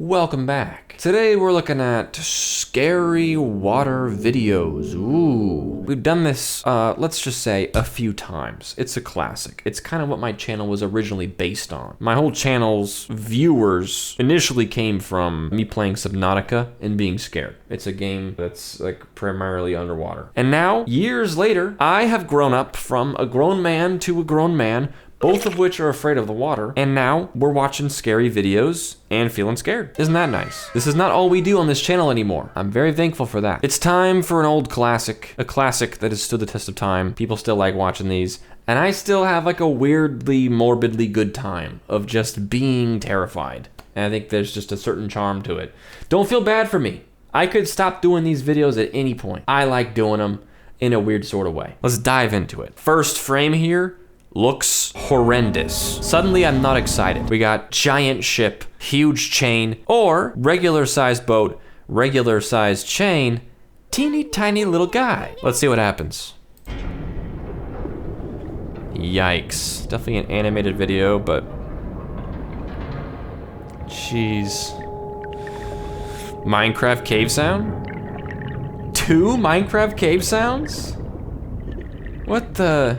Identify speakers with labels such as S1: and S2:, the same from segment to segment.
S1: Welcome back. Today we're looking at scary water videos. Ooh. We've done this, let's just say a few times. It's a classic. It's kind of what my channel was originally based on. My whole channel's viewers initially came from me playing Subnautica and being scared. It's a game that's like primarily underwater. And now, years later, I have grown up from a grown man to a grown man, both of which are afraid of the water, and now we're watching scary videos and feeling scared. Isn't that nice? This is not all we do on this channel anymore. I'm very thankful for that. It's time for an old classic, a classic that has stood the test of time. People still like watching these, and I still have like a weirdly, morbidly good time of just being terrified. And I think there's just a certain charm to it. Don't feel bad for me. I could stop doing these videos at any point. I like doing them in a weird sort of way. Let's dive into it. First frame here looks horrendous. Suddenly I'm not excited. We got giant ship, huge chain, or regular sized boat, regular sized chain, teeny tiny little guy. Let's see what happens. Yikes. Definitely an animated video, but jeez. Minecraft cave sound? 2 Minecraft cave sounds? What the?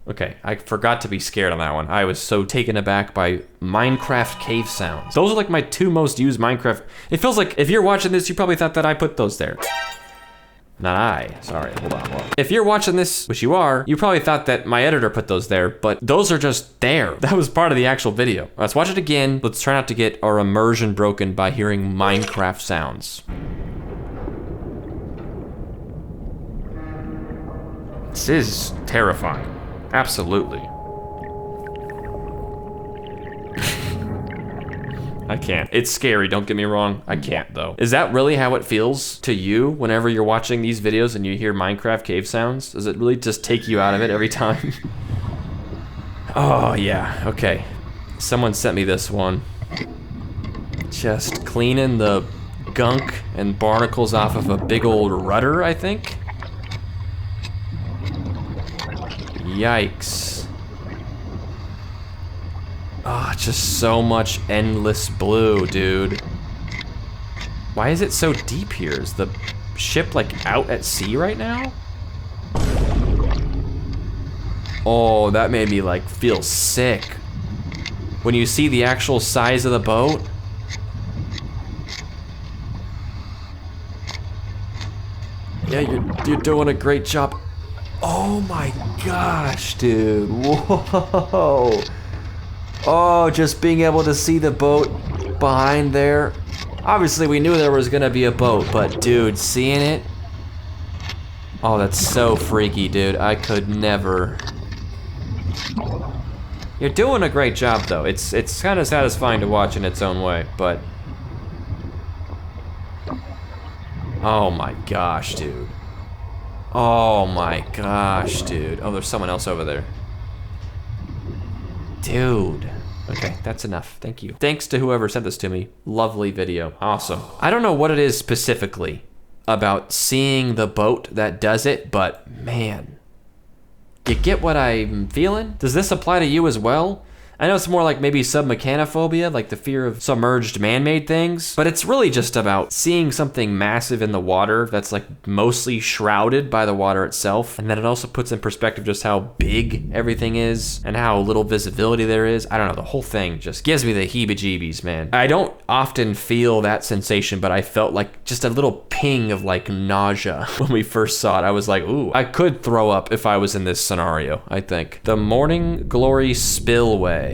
S1: Okay, I forgot to be scared on that one. I was so taken aback by Minecraft cave sounds. Those are like my 2 most used Minecraft. It feels like if you're watching this, you probably thought that I put those there. Not I, sorry, hold on. If you're watching this, which you are, you probably thought that my editor put those there, but those are just there. That was part of the actual video. Let's watch it again. Let's try not to get our immersion broken by hearing Minecraft sounds. This is terrifying. Absolutely. I can't. It's scary, don't get me wrong. I can't though. Is that really how it feels to you whenever you're watching these videos and you hear Minecraft cave sounds? Does it really just take you out of it every time? Oh yeah, okay. Someone sent me this one. Just cleaning the gunk and barnacles off of a big old rudder, I think. Yikes. Oh, just so much endless blue, dude. Why is it so deep here? Is the ship like out at sea right now? Oh, that made me like feel sick. When you see the actual size of the boat. Yeah, you're doing a great job. Oh my gosh, dude. Whoa. Oh, just being able to see the boat behind there. Obviously, we knew there was gonna be a boat, but dude, seeing it. Oh, that's so freaky, dude. I could never. You're doing a great job, though. It's kind of satisfying to watch in its own way, but. Oh my gosh, dude. Oh my gosh, dude. Oh, there's someone else over there. Dude. Okay, that's enough. Thank you. Thanks to whoever sent this to me. Lovely video. Awesome. I don't know what it is specifically about seeing the boat that does it, but man, you get what I'm feeling? Does this apply to you as well? I know it's more like maybe submechanophobia, like the fear of submerged man-made things, but it's really just about seeing something massive in the water that's like mostly shrouded by the water itself. And then it also puts in perspective just how big everything is and how little visibility there is. I don't know, the whole thing just gives me the heebie-jeebies, man. I don't often feel that sensation, but I felt like just a little ping of like nausea when we first saw it. I was like, ooh, I could throw up if I was in this scenario, I think. The Morning Glory Spillway.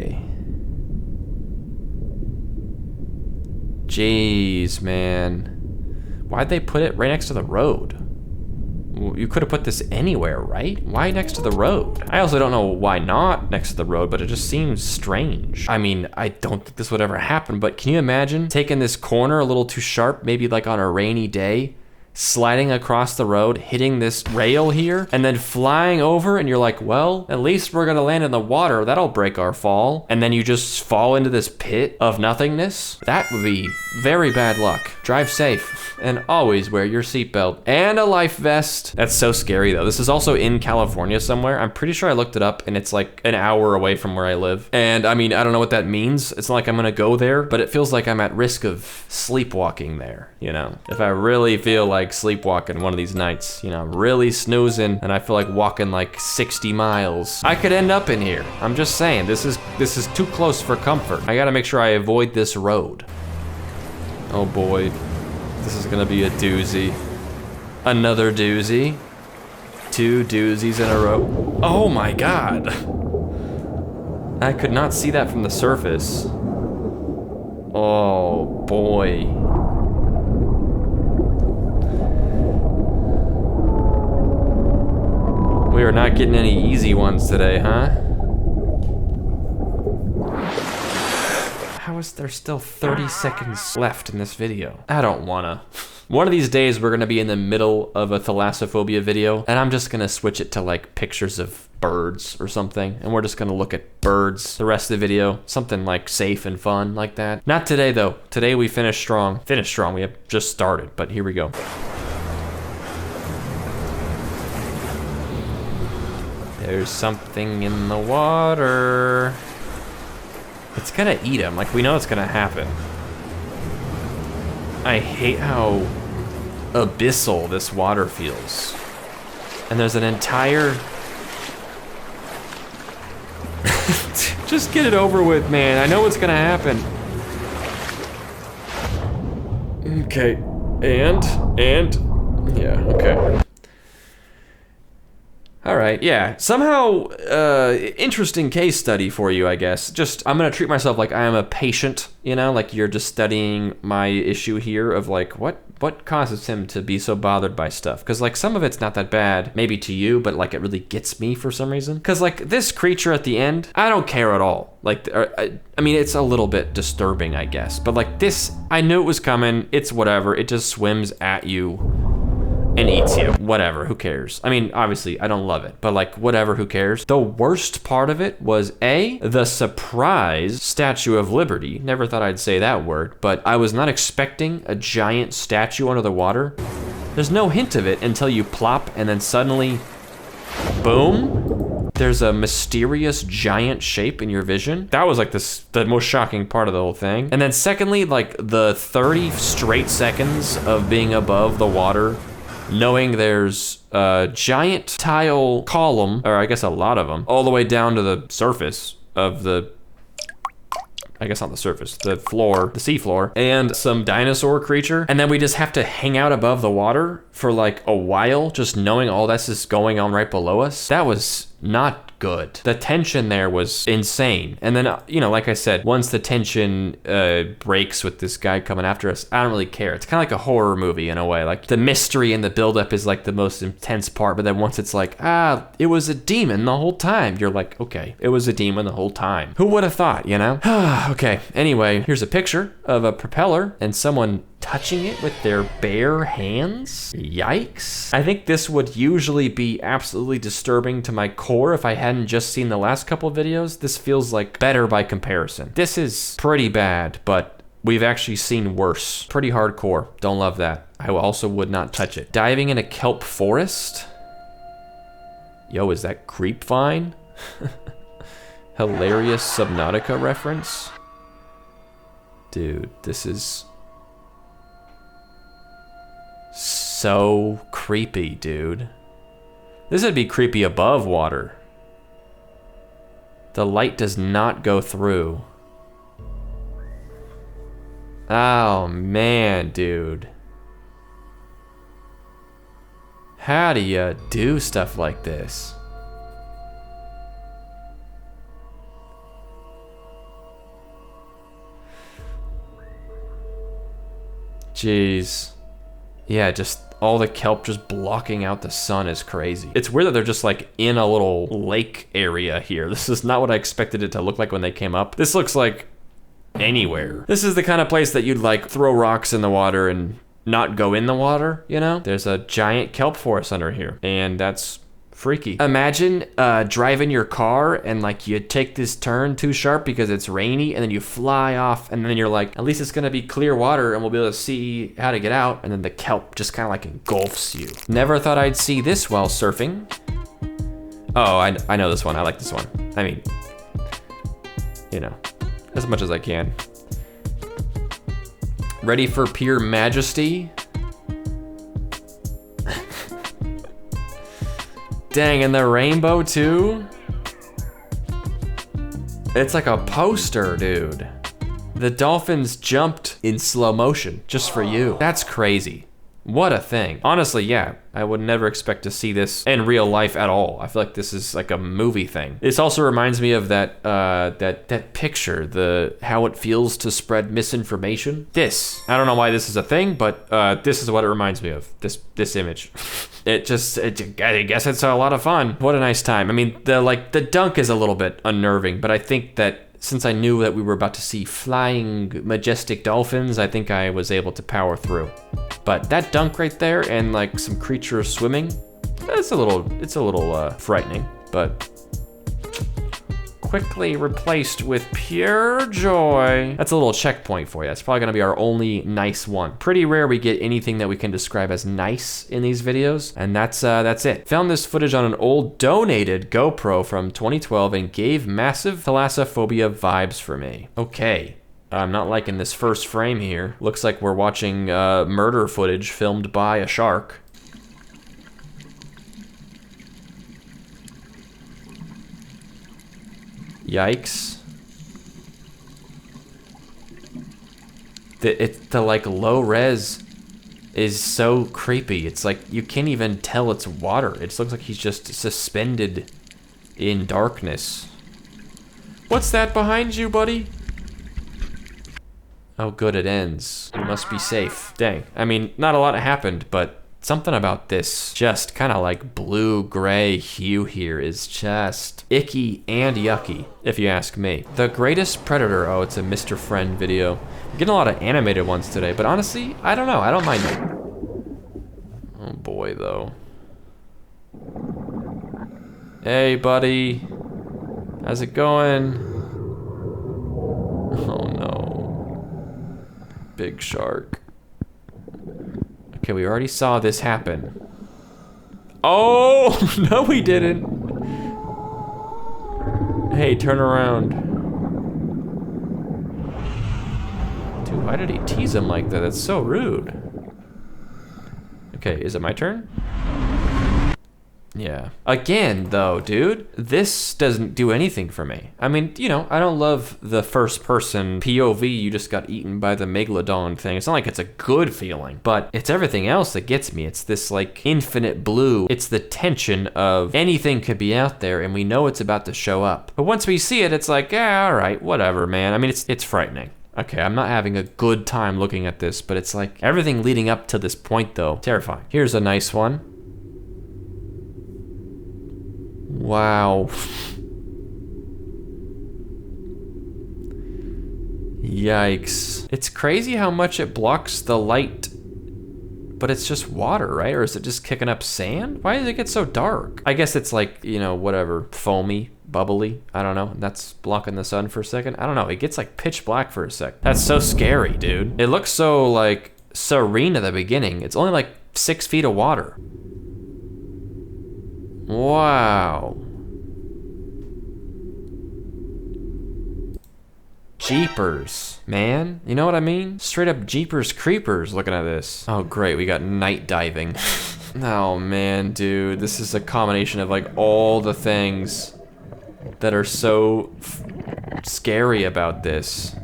S1: Jeez, man. Why'd they put it right next to the road? You could have put this anywhere, right? Why next to the road? I also don't know why not next to the road, but it just seems strange. I mean, I don't think this would ever happen, but can you imagine taking this corner a little too sharp, maybe like on a rainy day, sliding across the road, hitting this rail here, and then flying over, and you're like, well, at least we're gonna land in the water. That'll break our fall. And then you just fall into this pit of nothingness. That would be very bad luck. Drive safe, and always wear your seatbelt and a life vest. That's so scary though. This is also in California somewhere. I'm pretty sure I looked it up, and it's like an hour away from where I live. And I mean, I don't know what that means. It's not like I'm gonna go there, but it feels like I'm at risk of sleepwalking there, you know? If I really feel like sleepwalking one of these nights, you know, really snoozing, and I feel like walking like 60 miles, I could end up in here. I'm just saying, this is too close for comfort. I gotta make sure I avoid this road. Oh boy, this is gonna be a doozy. Another doozy. 2 doozies in a row. Oh my God. I could not see that from the surface. Oh boy. We are not getting any easy ones today, huh? How is there still 30 seconds left in this video? I don't wanna. One of these days we're gonna be in the middle of a thalassophobia video, and I'm just gonna switch it to like pictures of birds or something, and we're just gonna look at birds the rest of the video. Something like safe and fun like that. Not today though. Today we finished strong. We have just started, but here we go. There's something in the water. It's gonna eat him, like we know it's gonna happen. I hate how abyssal this water feels. And there's an entire... Just get it over with, man. I know what's gonna happen. Okay, and, yeah, okay. All right, yeah. Somehow, interesting case study for you, I guess. Just, I'm gonna treat myself like I am a patient, you know? Like you're just studying my issue here of like, what causes him to be so bothered by stuff? Because like some of it's not that bad, maybe to you, but like it really gets me for some reason. Because like this creature at the end, I don't care at all. Like, I mean, it's a little bit disturbing, I guess. But like this, I knew it was coming. It's whatever. It just swims at you and eats you. Whatever, who cares? I mean, obviously, I don't love it, but like, whatever, who cares? The worst part of it was the surprise Statue of Liberty. Never thought I'd say that word, but I was not expecting a giant statue under the water. There's no hint of it until you plop, and then suddenly, boom, there's a mysterious giant shape in your vision. That was like the most shocking part of the whole thing. And then secondly, like the 30 straight seconds of being above the water, knowing there's a giant tile column, or I guess a lot of them, all the way down to the surface of the, I guess not the surface, the floor, the sea floor, and some dinosaur creature. And then we just have to hang out above the water for like a while, just knowing all this is going on right below us. That was not good. The tension there was insane. And then, you know, like I said, once the tension breaks with this guy coming after us, I don't really care. It's kind of like a horror movie in a way. Like the mystery and the buildup is like the most intense part, but then once it's like, it was a demon the whole time, you're like, okay, it was a demon the whole time. Who would have thought, you know? Okay, anyway, here's a picture of a propeller and someone touching it with their bare hands. Yikes. I think this would usually be absolutely disturbing to my core if I hadn't just seen the last couple of videos. This feels like better by comparison. This is pretty bad, but we've actually seen worse. Pretty hardcore. Don't love that. I also would not touch it. Diving in a kelp forest? Yo, is that creep vine? Hilarious Subnautica reference? Dude, this is so creepy, dude. This would be creepy above water. The light does not go through. Oh man, dude. How do you do stuff like this? Jeez. Yeah, just all the kelp just blocking out the sun is crazy. It's weird that they're just like in a little lake area here. This is not what I expected it to look like when they came up. This looks like anywhere. This is the kind of place that you'd like throw rocks in the water and not go in the water, you know? There's a giant kelp forest under here, and that's freaky. Imagine driving your car and like you take this turn too sharp because it's rainy, and then you fly off, and then you're like, at least it's gonna be clear water and we'll be able to see how to get out, and then the kelp just kind of like engulfs you. Never thought I'd see this while surfing. Oh, I know this one. I like this one. I mean, you know, as much as I can. Ready for pure majesty? Dang, and the rainbow too? It's like a poster, dude. The dolphins jumped in slow motion just for you. That's crazy. What a thing. Honestly, yeah, I would never expect to see this in real life at all. I feel like this is like a movie thing. This also reminds me of that picture, how it feels to spread misinformation. I don't know why this is a thing, but this is what it reminds me of, this image. I guess it's a lot of fun. What a nice time. I mean, the dunk is a little bit unnerving, but I think that since I knew that we were about to see flying majestic dolphins, I think I was able to power through. But that dunk right there and like some creatures swimming, it's a little frightening, but quickly replaced with pure joy. That's a little checkpoint for you. That's probably gonna be our only nice one. Pretty rare we get anything that we can describe as nice in these videos, and that's it. Found this footage on an old donated GoPro from 2012 and gave massive thalassophobia vibes for me. Okay. I'm not liking this first frame here. Looks like we're watching murder footage filmed by a shark. Yikes. The like low res is so creepy. It's like you can't even tell it's water. It looks like he's just suspended in darkness. What's that behind you, buddy? Oh good, it ends. You must be safe. Dang. I mean, not a lot happened, but something about this just kind of like blue-gray hue here is just icky and yucky, if you ask me. The greatest predator. Oh, it's a Mr. Friend video. I'm getting a lot of animated ones today, but honestly, I don't know. I don't mind it. Oh boy, though. Hey, buddy. How's it going? Oh no. Big shark. Okay, we already saw this happen. Oh, no we didn't. Hey, turn around. Dude, why did he tease him like that? That's so rude. Okay, is it my turn? Yeah. Again, though, dude, this doesn't do anything for me. I mean, you know, I don't love the first person POV, you just got eaten by the megalodon thing. It's not like it's a good feeling, but it's everything else that gets me. It's this like infinite blue. It's the tension of anything could be out there and we know it's about to show up. But once we see it, it's like, yeah, all right, whatever, man. I mean, it's frightening. Okay, I'm not having a good time looking at this, but it's like everything leading up to this point, though, terrifying. Here's a nice one. Wow. Yikes. It's crazy how much it blocks the light, but it's just water, right? Or is it just kicking up sand? Why does it get so dark? I guess it's like, you know, whatever, foamy, bubbly. I don't know. That's blocking the sun for a second. I don't know. It gets like pitch black for a sec. That's so scary, dude. It looks so like serene at the beginning. It's only like 6 feet of water. Wow. Jeepers, man. You know what I mean? Straight up Jeepers Creepers looking at this. Oh great, we got night diving. Oh man, dude. This is a combination of like all the things that are so scary about this.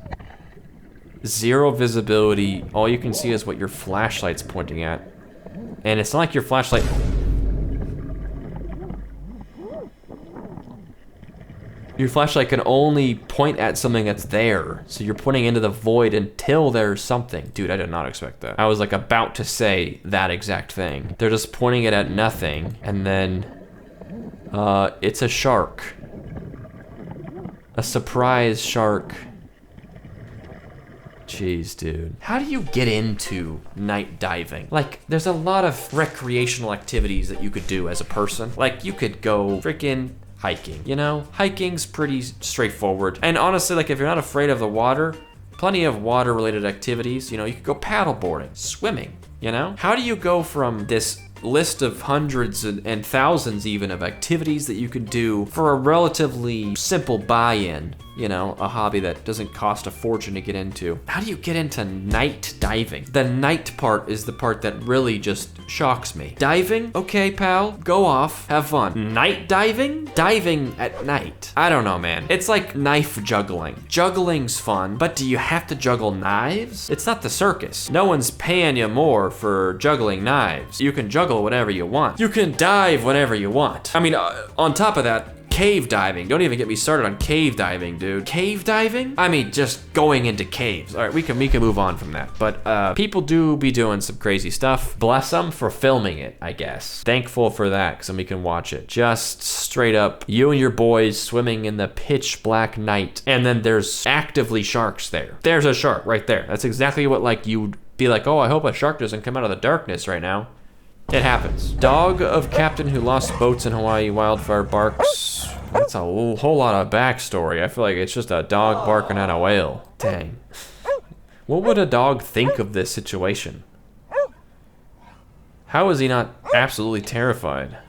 S1: Zero visibility. All you can see is what your flashlight's pointing at. And it's not like your flashlight... Your flashlight can only point at something that's there. So you're pointing into the void until there's something. Dude, I did not expect that. I was like about to say that exact thing. They're just pointing it at nothing. And then, it's a shark. A surprise shark. Jeez, dude. How do you get into night diving? Like, there's a lot of recreational activities that you could do as a person. Like, you could go freaking hiking, you know? Hiking's pretty straightforward. And honestly, like, if you're not afraid of the water, plenty of water-related activities. You know, you could go paddleboarding, swimming, you know? How do you go from this list of hundreds and thousands even of activities that you could do for a relatively simple buy-in, you know, a hobby that doesn't cost a fortune to get into? How do you get into night diving? The night part is the part that really just shocks me. Diving? Okay, pal, go off, have fun. Night diving? Diving at night. I don't know, man. It's like knife juggling. Juggling's fun, but do you have to juggle knives? It's not the circus. No one's paying you more for juggling knives. You can juggle whatever you want. You can dive whenever you want. I mean, on top of that, cave diving. Don't even get me started on cave diving, dude. Cave diving? I mean, just going into caves. All right, we can move on from that. But people do be doing some crazy stuff. Bless them for filming it, I guess. Thankful for that, because then we can watch it. Just straight up, you and your boys swimming in the pitch black night, and then there's actively sharks there. There's a shark right there. That's exactly what, like, you'd be like, oh, I hope a shark doesn't come out of the darkness right now. It happens. Dog of captain who lost boats in Hawaii, wildfire barks. That's a whole lot of backstory. I feel like it's just a dog barking at a whale. Dang. What would a dog think of this situation? How is he not absolutely terrified?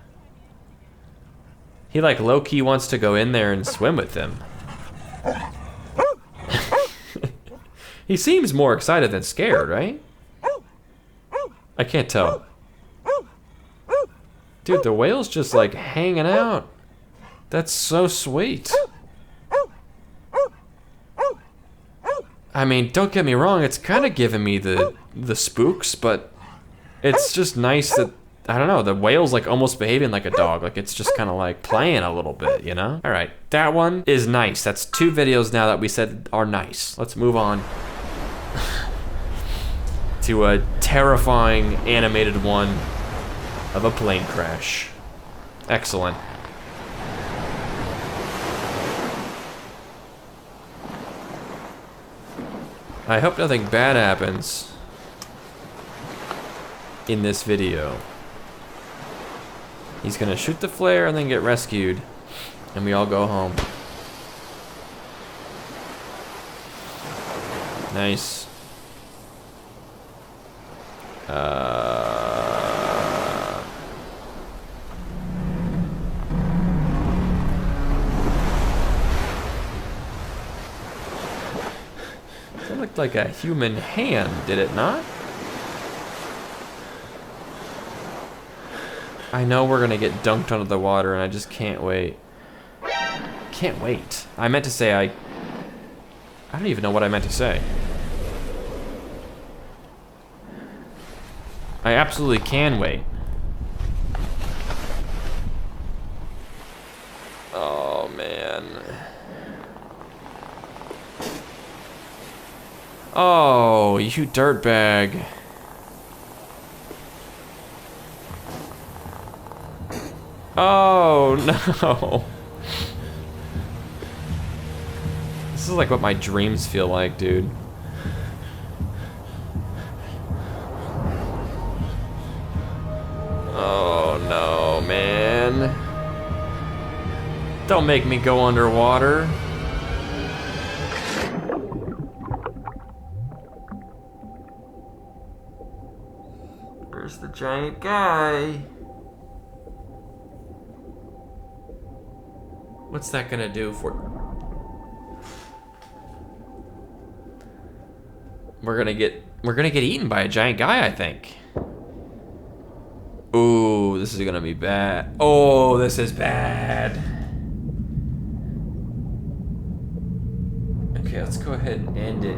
S1: He like low-key wants to go in there and swim with them. He seems more excited than scared, right? I can't tell. Dude, the whale's just like hanging out. That's so sweet. I mean, don't get me wrong, it's kind of giving me the spooks, but it's just nice that, I don't know, the whale's like almost behaving like a dog. Like it's just kind of like playing a little bit, you know? All right, that one is nice. That's 2 videos now that we said are nice. Let's move on to a terrifying animated one of a plane crash. Excellent. I hope nothing bad happens in this video. He's gonna shoot the flare and then get rescued, and we all go home. Nice. That looked like a human hand, did it not? I know we're gonna get dunked under the water and I just can't wait. Can't wait. I meant to say I don't even know what I meant to say. I absolutely can wait. Oh man. Oh, you dirtbag. Oh no. This is like what my dreams feel like, dude. Oh no, man. Don't make me go underwater. Where's the giant guy? What's that gonna do for... We're gonna get eaten by a giant guy, I think. Ooh, this is gonna be bad. Oh, this is bad. Okay, let's go ahead and end it.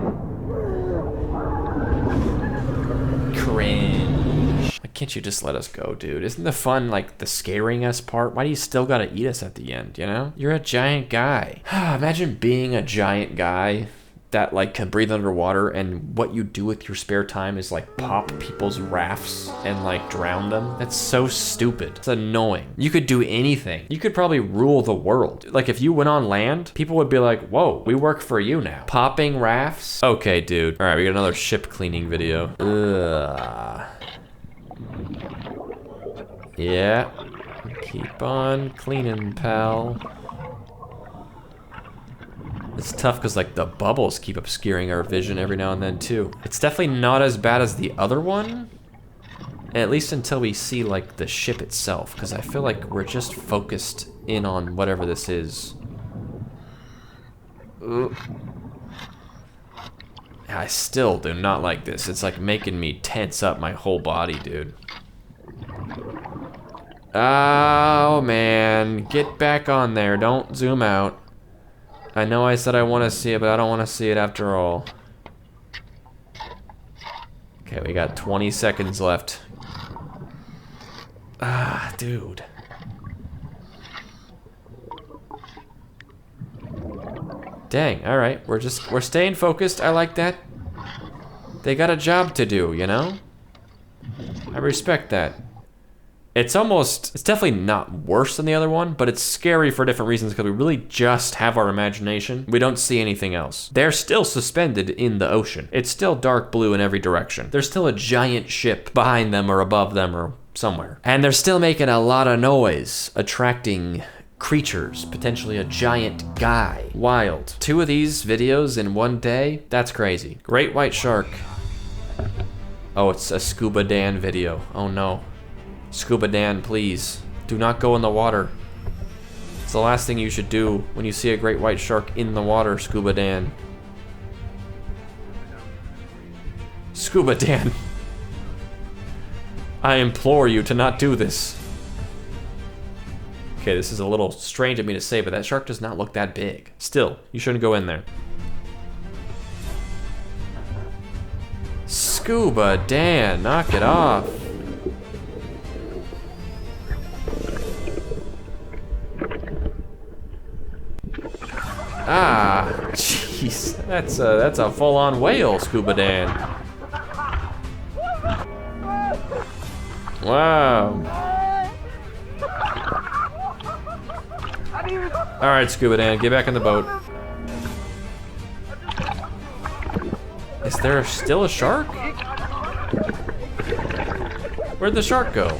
S1: Cringe. Why can't you just let us go, dude? Isn't the fun like the scaring us part? Why do you still gotta eat us at the end, you know? You're a giant guy. Imagine being a giant guy that like can breathe underwater, and what you do with your spare time is like pop people's rafts and like drown them. That's so stupid. It's annoying. You could do anything. You could probably rule the world. Like if you went on land, people would be like, whoa, we work for you now. Popping rafts? Okay, dude. All right, we got another ship cleaning video. Ugh. Yeah. Keep on cleaning, pal. It's tough because like the bubbles keep obscuring our vision every now and then too. It's definitely not as bad as the other one, at least until we see like the ship itself, because I feel like we're just focused in on whatever this is. Ooh. I still do not like this. It's like making me tense up my whole body, dude. Oh man, get back on there, don't zoom out. I know I said I want to see it, but I don't want to see it after all. Okay, we got 20 seconds left. Ah, dude. Dang, all right, we're staying focused. I like that. They got a job to do, you know? I respect that. It's definitely not worse than the other one, but it's scary for different reasons because we really just have our imagination. We don't see anything else. They're still suspended in the ocean. It's still dark blue in every direction. There's still a giant ship behind them or above them or somewhere. And they're still making a lot of noise, attracting creatures, potentially a giant guy. Wild. 2 of these videos in one day? That's crazy. Great white shark. Oh, it's a Scuba Dan video. Oh no. Scuba Dan, please, do not go in the water. It's the last thing you should do when you see a great white shark in the water, Scuba Dan. Scuba Dan. I implore you to not do this. Okay, this is a little strange of me to say, but that shark does not look that big. Still, you shouldn't go in there. Scuba Dan, knock it off. Ah, jeez, that's a full-on whale, Scuba Dan. Wow. All right, Scuba Dan, get back in the boat. Is there still a shark? Where'd the shark go?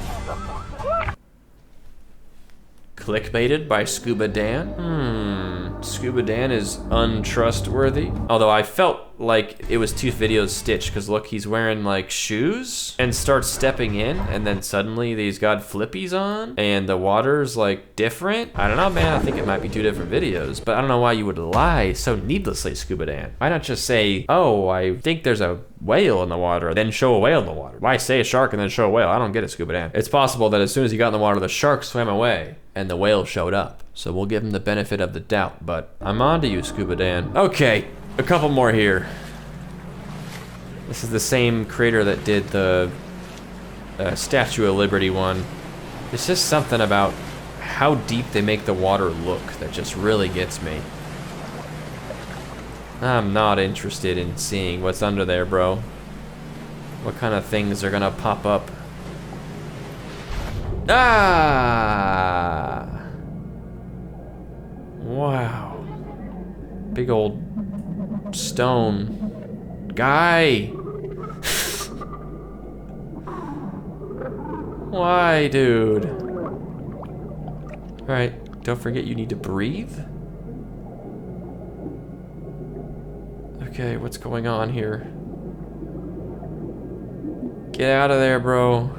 S1: Clickbaited by Scuba Dan? Scuba Dan is untrustworthy. Although I felt like it was 2 videos stitched, because look, he's wearing like shoes and starts stepping in, and then suddenly he's got flippies on and the water's like different. I don't know, man, I think it might be 2 different videos, but I don't know why you would lie so needlessly, Scuba Dan. Why not just say, oh, I think there's a whale in the water, then show a whale in the water? Why say a shark and then show a whale? I don't get it, Scuba Dan. It's possible that as soon as he got in the water, the shark swam away and the whale showed up. So we'll give him the benefit of the doubt, but I'm on to you, Scuba Dan. Okay, a couple more here. This is the same creator that did the Statue of Liberty one. It's just something about how deep they make the water look that just really gets me. I'm not interested in seeing what's under there, bro. What kind of things are gonna pop up? Ah! Wow. Big old stone. Guy! Why, dude? Alright, don't forget you need to breathe. Okay, what's going on here? Get out of there, bro.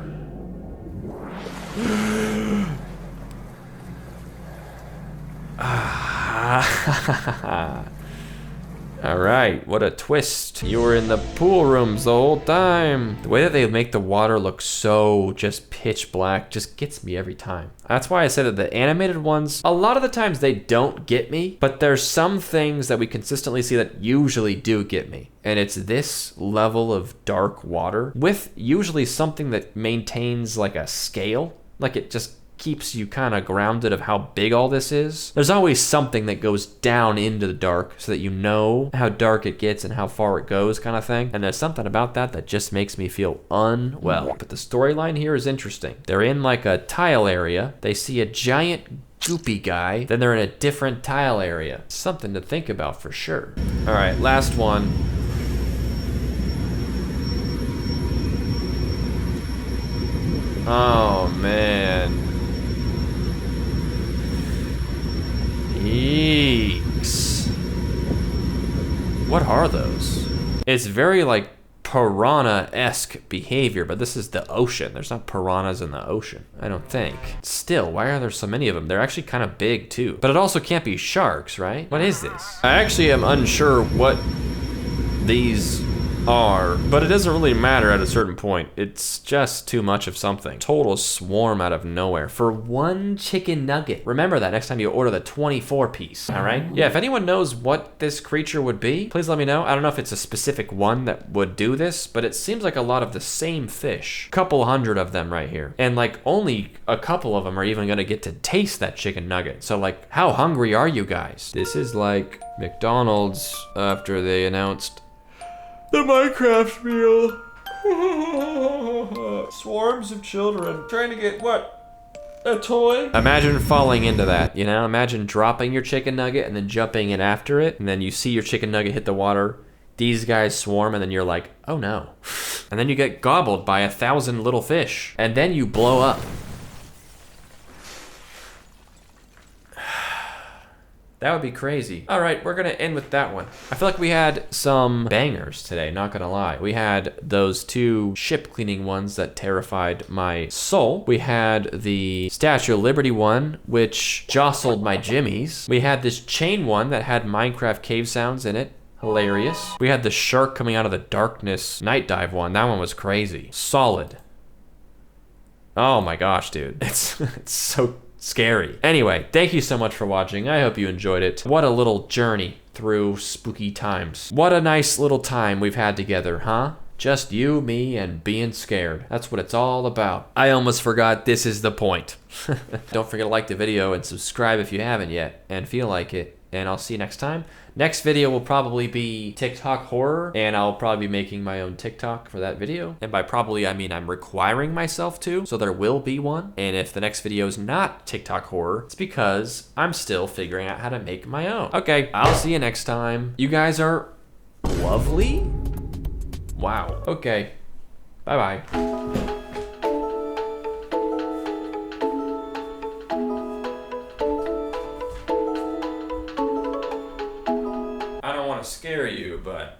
S1: All right, what a twist. You were in the pool rooms the whole time. The way that they make the water look so just pitch black just gets me every time. That's why I said that the animated ones, a lot of the times they don't get me, but there's some things that we consistently see that usually do get me. And it's this level of dark water with usually something that maintains like a scale. Like it just keeps you kind of grounded of how big all this is. There's always something that goes down into the dark so that you know how dark it gets and how far it goes kind of thing. And there's something about that that just makes me feel unwell. But the storyline here is interesting. They're in like a tile area. They see a giant goopy guy. Then they're in a different tile area. Something to think about for sure. All right, last one. Oh man. Eeks. What are those? It's very like piranha-esque behavior, but this is the ocean. There's not piranhas in the ocean, I don't think. Still, why are there so many of them? They're actually kind of big too. But it also can't be sharks, right? What is this? I actually am unsure what these are, but it doesn't really matter at a certain point. It's just too much of something. Total swarm out of nowhere for one chicken nugget. Remember that next time you order the 24 piece, all right? Yeah, if anyone knows what this creature would be, please let me know. I don't know if it's a specific one that would do this, but it seems like a lot of the same fish. Couple hundred of them right here. And like only a couple of them are even gonna get to taste that chicken nugget. So like, how hungry are you guys? This is like McDonald's after they announced the Minecraft meal. Swarms of children trying to get what? A toy? Imagine falling into that, you know? Imagine dropping your chicken nugget and then jumping in after it, and then you see your chicken nugget hit the water. These guys swarm, and then you're like, oh no. And then you get gobbled by 1,000 little fish, and then you blow up. That would be crazy. All right, we're gonna end with that one. I feel like we had some bangers today, not gonna lie. We had those two ship cleaning ones that terrified my soul. We had the Statue of Liberty one, which jostled my jimmies. We had this chain one that had Minecraft cave sounds in it. Hilarious. We had the shark coming out of the darkness night dive one. That one was crazy. Solid. Oh my gosh, dude. It's so scary. Anyway, thank you so much for watching. I hope you enjoyed it. What a little journey through spooky times. What a nice little time we've had together, huh? Just you, me, and being scared. That's what it's all about. I almost forgot this is the point. Don't forget to like the video and subscribe if you haven't yet and feel like it. And I'll see you next time. Next video will probably be TikTok horror, and I'll probably be making my own TikTok for that video. And by probably, I mean I'm requiring myself to, so there will be one. And if the next video is not TikTok horror, it's because I'm still figuring out how to make my own. Okay, I'll see you next time. You guys are lovely. Wow. Okay, bye-bye. Scare you, but